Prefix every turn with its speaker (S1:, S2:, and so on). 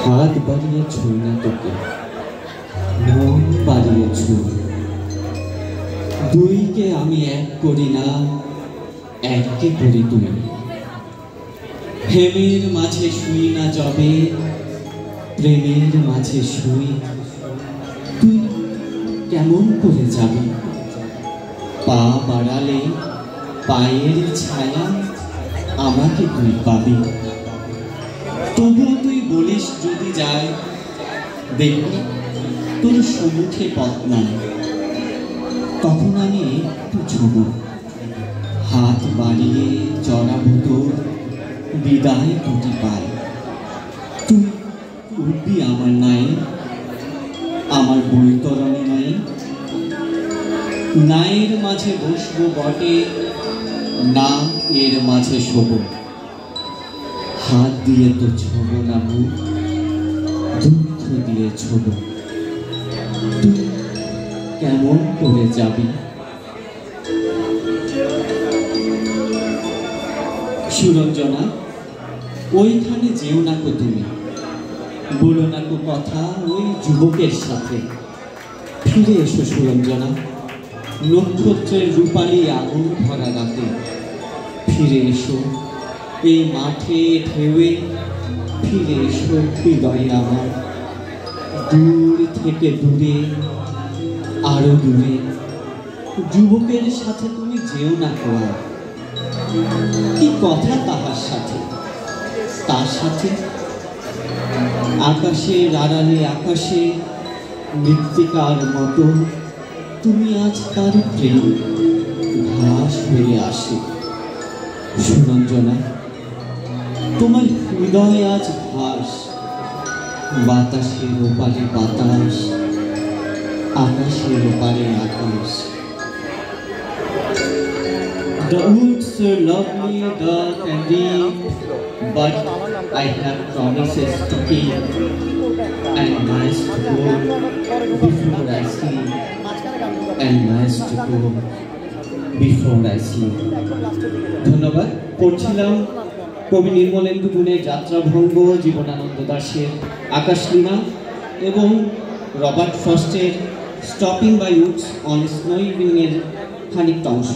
S1: হাত বাড়িয়ে ছুঁই না তোকে, মন বাড়িয়ে ছুঁই। দুইকে আমি এক করি না, এককে করি তুমি। হেমের মাঝে শুই না যবে, প্রেমের মাঝে শুই। তুই কেমন করে যাবি? পা বাড়ালে পায়ের ছায়া আমাকে তুই পাবি। তবুও তুই বলিস যদি যায়, দেখবি তোর সম্মুখে পথ নাই। তখন আমি একটু ছোব, হাত বাড়িয়ে জড়াবো তোর বিদায় দুটি পায়। তুই উঠবি আমার নাই, আমার বৈতরণী নাই। নায়ের মাঝে বসবো বটে, না এর মাঝে শোব। হাত দিয়ে তো ছোব না মুখ, দুঃখ দিয়ে ছোব। তুই কেমন করে যাবি? সুরঞ্জনা, ওইখানে যেও না কো তুমি, বলো না কো কথা ওই যুবকের সাথে। ফিরে এসো সুরঞ্জনা, নক্ষত্রের রূপালী আগুন ভরা রাতে। ফিরে এসো এই মাঠে ঢেউয়ে, ফিরে এসো হৃদয়ে আমার। দূর থেকে দূরে, আরো দূরে, যুবকের সাথে তুমি যেও না কো। কি কথা তাহার সাথে, তার সাথে? আকাশের আড়ালে আকাশে মৃত্তিকার মতো তুমি আজ তার প্রেম ঘাস হয়ে আসে। সুরঞ্জনা, তোমার হৃদয় আজ ঘাস, বাতাসের ওপারে বাতাস, আকাশের ওপারে আকাশ। The woods are lovely, dark and deep, but I have promises to keep, and nice to go before I sleep, and nice to go before I sleep. ধন্যবাদ। পড়ছিলাম কবি নির্মলেন্দু গুণের যাত্রাভঙ্গ, জীবনানন্দ দাশের আকাশলীলা এবং রবার্ট ফ্রস্টের stopping by woods on snow evening এর খানিকটা অংশ।